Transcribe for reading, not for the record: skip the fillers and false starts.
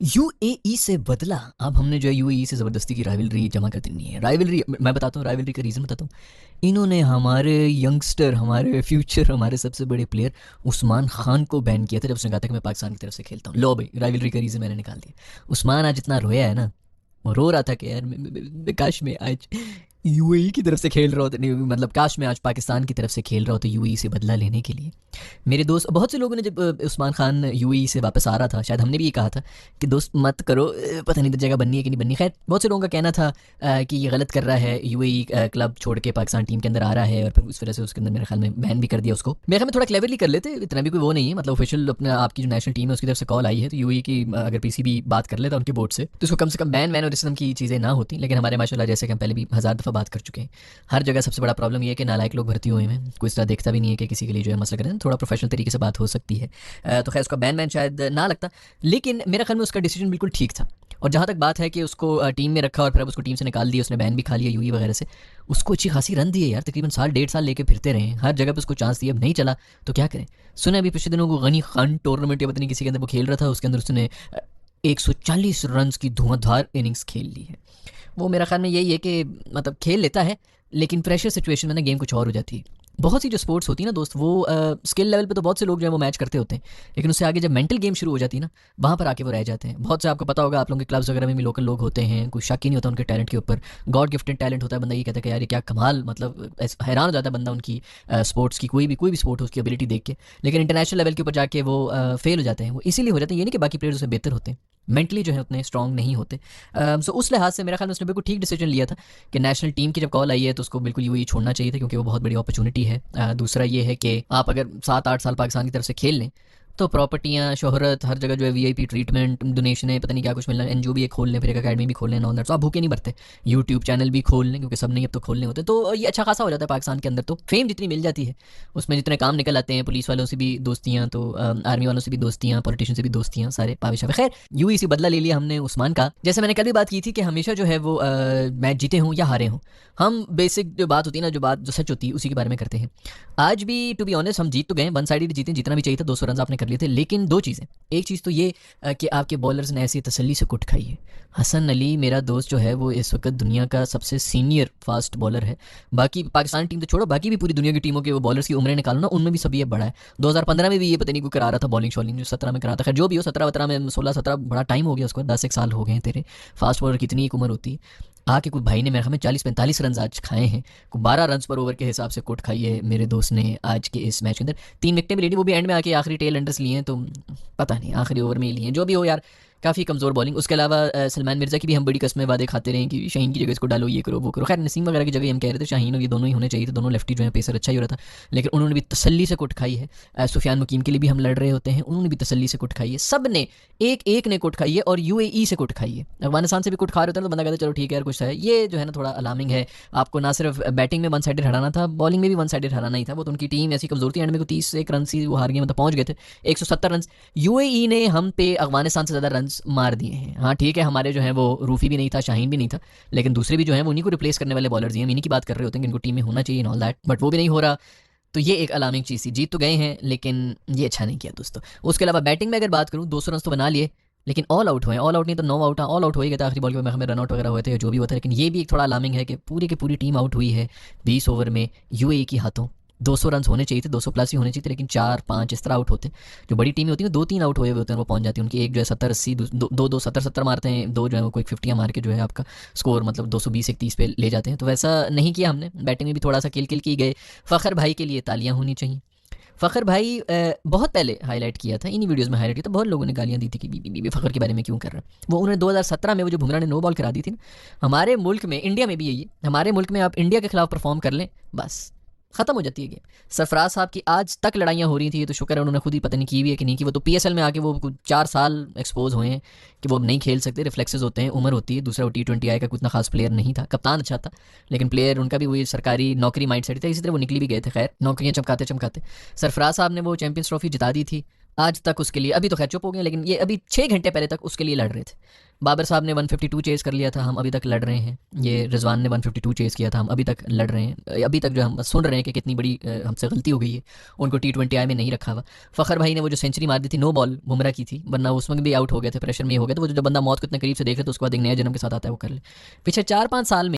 UAE से बदला। अब हमने जो है यूएई से ज़बरदस्ती की राइवलरी जमा कर देनी है। राइवलरी मैं बताता हूँ, राइवलरी का रीज़न बताता हूँ। इन्होंने हमारे यंगस्टर, हमारे फ्यूचर, हमारे सबसे बड़े प्लेयर उस्मान खान को बैन किया था जब उसने कहा था कि मैं पाकिस्तान की तरफ से खेलता हूँ। लो भाई, राइवलरी का रीज़न मैंने निकाल दिया। उस्मान आज इतना रोया है ना, वो रो रहा था कि यार काश मैं आज यूएई की तरफ से खेल रहा होता, नहीं मतलब काश मैं आज पाकिस्तान की तरफ से खेल रहा होता यूएई से बदला लेने के लिए। मेरे दोस्त बहुत से लोगों ने जब उस्मान खान यूएई से वापस आ रहा था, शायद हमने भी ये कहा था कि दोस्त मत करो, पता नहीं तो जगह बननी है कि नहीं बननी। खैर बहुत से लोगों का कहना था कि ये गलत कर रहा है, यूएई क्लब छोड़ के पाकिस्तान टीम के अंदर आ रहा है, और फिर उस वजह से उसके अंदर मेरे ख्याल में बैन भी कर दिया उसको। मेरे ख्याल में थोड़ा क्लेवरली कर लेते, इतना भी कोई वो नहीं है। मतलब ऑफिशियल अपना आपकी जो नेशनल टीम है उसकी तरफ से कॉल आई है, तो यूएई की अगर पीसीबी बात कर लेता उनके बोर्ड से तो उसको कम से कम बैन और इस किस्म की चीज़ें ना होती। लेकिन हमारे माशाल्लाह जैसे कि हम पहले भी 1000 दफ़ा बात कर चुके हैं, हर जगह सबसे बड़ा प्रॉब्लम ये है कि नालायक लोग भर्ती हुए हैं। कोई इस तरह देखता भी नहीं है कि किसी के लिए जो है मसला करें, थोड़ा प्रोफेशनल तरीके से बात हो सकती है। तो खैर उसका बैन शायद ना लगता, लेकिन मेरे ख्याल में उसका डिसीजन बिल्कुल ठीक था। और जहाँ तक बात है कि उसको टीम में रखा और फिर अब उसको टीम से निकाल दिया, उसने बैन भी खा लिया यूई वगैरह से, उसको अच्छी खासी रन दिए यार, तकरीबन साल 1.5 साल लेके फिरते रहे, हर जगह पे उसको चांस दिया, अब नहीं चला तो क्या करें। सुना अभी पिछले दिनों को गनी खान टूर्नामेंट या पता नहीं किसी के अंदर वो खेल रहा था, उसके अंदर उसने 140 रन की धुआंधार इनिंग्स खेल ली है। वो मेरा ख्याल में यही है कि मतलब खेल लेता है, लेकिन प्रेशर सिचुएशन में ना गेम कुछ और हो जाती है। बहुत सी जो स्पोर्ट्स होती है ना दोस्त, वो स्किल लेवल पे तो बहुत से लोग जो है वो मैच करते होते हैं, लेकिन उससे आगे जब मेंटल गेम शुरू हो जाती है ना, वहाँ पर आके वो रह जाते हैं। बहुत से आपको पता होगा, आप लोगों के क्लब्स वगैरह में भी लोकल लोग होते हैं, कोई शक ही नहीं होता उनके टैलेंट के ऊपर। गॉड गिफ्टेड टैलेंट होता है, बंदा ये कहता है कि यार ये क्या कमाल, मतलब हैरान हो जाता है बंदा उनकी स्पोर्ट्स की, कोई भी स्पोर्ट हो उसकी एबिलिटी देख के। लेकिन इंटरनेशनल लेवल के ऊपर जाके वो फेल हो जाते हैं। वो इसीलिए हो जाते हैं, ये नहीं कि बाकी प्लेयर्स उससे बेहतर होते हैं, मेंटली जो है उतने स्ट्रॉन्ग नहीं होते। सो उस लिहाज से मेरा ख्याल में उसने बिल्कुल ठीक डिसीजन लिया था कि नेशनल टीम की जब कॉल आई है तो उसको बिल्कुल यूएई छोड़ना चाहिए था, क्योंकि वो बहुत बड़ी अपॉर्चुनिटी है। दूसरा ये है कि आप अगर 7-8 साल पाकिस्तान की तरफ से खेल लें तो प्रॉपर्टियाँ, शोहरत, हर जगह जो है वीआईपी ट्रीटमेंट, डोनेशनें, पता नहीं क्या कुछ मिलना, एनजीओ भी एक खोल लें, फिर एक अकेडमी भी खोल लें, ऑन दैट, तो आप भूखे नहीं भरते। यूट्यूब चैनल भी खोल लें, क्योंकि सब नहीं अब तो खोलने होते, तो ये अच्छा खासा हो जाता है पाकिस्तान के अंदर। तो फेम जितनी मिल जाती है, उसमें जितने काम निकल आते हैं, पुलिस वालों से भी दोस्तियाँ, तो आर्मी वालों से भी दोस्तियाँ, पॉलिटिशियन से भी दोस्तियाँ, सारे पाविशा। खैर यूई से बदला ले लिया हमने उस्मान का। जैसे मैंने कल भी बात की थी कि हमेशा जो है वो मैच जीते हों या हारे हों, हम बेसिक जो बात होती है ना, जो बात जो सच होती है उसी के बारे में करते हैं। आज भी टू बी ऑनेस्ट हम जीत तो गए, वन साइडेड जीते, जितना भी चाहिए था 200 रन आपने कर लिए थे। लेकिन दो चीज़ें, एक चीज़ तो ये कि आपके बॉलर्स ने ऐसी तसल्ली से कुट खाई है। हसन अली मेरा दोस्त जो है वो इस वक्त दुनिया का सबसे सीनियर फास्ट बॉलर है। बाकी पाकिस्तान टीम तो छोड़ो, बाकी भी पूरी दुनिया की टीमों के वो बॉलर्स की उम्रें निकालो ना, उनमें भी सब ये बड़ा है। 2015 में भी ये पता नहीं कोई करा रहा था बॉलिंग शॉलिंग, जो 17 में करा था। खैर जो भी हो, 17-17 में, 16-17 बड़ा टाइम हो गया उसको, 10 एक साल हो गए हैं तेरे। फास्ट बॉलर कितनी एक उम्र होती है। आके कोई भाई ने मेरे ख्याल में 40-45 रन आज खाए हैं, 12 रन पर ओवर के हिसाब से कोट खाई है मेरे दोस्त ने आज के इस मैच के अंदर। 3 विकेटें भी लेनी, वो भी एंड में आके आखिरी टेल एंडर्स लिए हैं, तो पता नहीं आखिरी ओवर में ही लिए हैं। जो भी हो यार, काफ़ी कमज़ोर बॉलिंग। उसके अलावा सलमान मिर्ज़ा की भी हम बड़ी कस्में वादे खाते रहे कि शाहीन की जगह इसको डालो, ये करो वो करो। खैर नसीम वगैरह की जगह हम कह रहे थे शाहीन और ये दोनों ही होने चाहिए थे, दोनों लेफ्टी जो है पेसर अच्छा ही हो रहा था, लेकिन उन्होंने भी तसल्ली से कुट खाई है। सुफियान मुकीम के लिए भी हम लड़ रहे होते हैं, उन्होंने भी तसल्ली से कुट खाई है। सब ने एक एक ने कुट खाई है, और यूएई से कुट खाई है। अफगानिस्तान से भी कुट खा रहे होते हैं तो बंदा कहता है चलो ठीक है यार कुछ है। ये जो है ना थोड़ा अलार्मिंग है। आपको ना सिर्फ बैटिंग में वन साइडेड हराना था, बॉलिंग में भी वन साइडेड हराना ही था। वो तो उनकी टीम ऐसी कमजोर थी, एंड में को 31 रन से वो हार गए, मतलब पहुंच गए थे 170 रन। यूएई ने हम पे अफगानिस्तान से ज़्यादा रन मार दिए हैं। हाँ ठीक है, हमारे जो है वो रूफी भी नहीं था, शाहीन भी नहीं था, लेकिन दूसरे भी जो है वो उन्हीं को रिप्लेस करने वाले बॉलर्स हैं, हम इन्हीं की बात कर रहे होते हैं कि इनको टीम में होना चाहिए ऑल दैट, बट वो भी नहीं हो रहा। तो ये एक अलार्मिंग चीज़ थी। जीत तो गए हैं लेकिन ये अच्छा नहीं किया दोस्तों। उसके अलावा बैटिंग में अगर बात करूँ, 200 रन तो बना लिए, लेकिन ऑल आउट हुए। ऑल आउट नहीं तो नो आउट, ऑल आउट हो ही गया था आखिरी बॉल के, हमें रन आउट वगैरह हुए थे जो भी हुआ था। लेकिन ये भी एक थोड़ा अलार्मिंग है कि पूरी की पूरी टीम आउट हुई है 20 ओवर में यूएई के हाथों। 200 रन होने चाहिए थे, 200 प्लस ही होने चाहिए थे, लेकिन 4-5 इस तरह आउट होते। जो बड़ी टीमें होती हैं 2-3 आउट हुए हुए होते हैं, वो पहुंच जाती है उनकी। एक जो है 70-80, दो 70-70 मारते हैं, दो जो है वो कोई 50 मार के जो है आपका स्कोर मतलब 220-31 पे ले जाते हैं। तो वैसा नहीं किया हमने, बैटिंग में भी थोड़ा सा किल किल की गए। फ़खर भाई के लिए तालियां होनी चाहिए। फ़खर भाई बहुत पहले हाईलाइट किया था, इन्हीं वीडियोस में हाईलाइट किया था। बहुत लोगों ने गालियां दी थी कि बीबी फ़खर के बारे में क्यों कर रहा है। वो उन्होंने 2017 में वो जो बुमराह ने नो बॉल करा दी थी ना, हमारे मुल्क में, इंडिया में भी यही है, हमारे मुल्क में आप इंडिया के खिलाफ परफॉर्म कर लें बस खत्म हो जाती है गेम। सरफराज साहब की आज तक लड़ाइयाँ हो रही थी, तो शुक्र है उन्होंने खुद ही पता नहीं की भी है कि नहीं की। वो तो पीएसएल में आके वो 4 साल एक्सपोज हुए हैं कि वो अब नहीं खेल सकते, रिफ्लेक्सेस होते हैं, उम्र होती है। दूसरा वो T20 आई का कुछ ना खास प्लेयर नहीं था, कप्तान अच्छा था, लेकिन प्लेयर उनका भी वही सरकारी नौकरी माइंड सेट था, इसी तरह वो निकली भी गए थे। खैर नौकरियाँ चमकाते चमकाते सरफराज साहब ने वो चैंपियंस ट्रॉफी जिता दी थी, आज तक उसके लिए, अभी तो खैर चुप हो गए, लेकिन ये अभी 6 घंटे पहले तक उसके लिए लड़ रहे थे। बाबर साहब ने 152 चेज़ कर लिया था, हम अभी तक लड़ रहे हैं। ये रिजवान ने 152 चेज़ किया था, हम अभी तक लड़ रहे हैं। अभी तक जो हम सुन रहे हैं कि कितनी बड़ी हमसे गलती हो गई है, उनको T20I में नहीं रखा हुआ। फ़खर भाई ने वो जो सेंचुरी मार दी थी, नो बॉल बुमराह की थी, वरना उस वक्त भी आउट हो गए थे, प्रेशर में ही हो गए थे। वो जो बंदा मौत को इतने करीब से देखे तो उसके बाद एक नए जन्म के साथ आता है वो कर ले। पिछले 4-5 साल में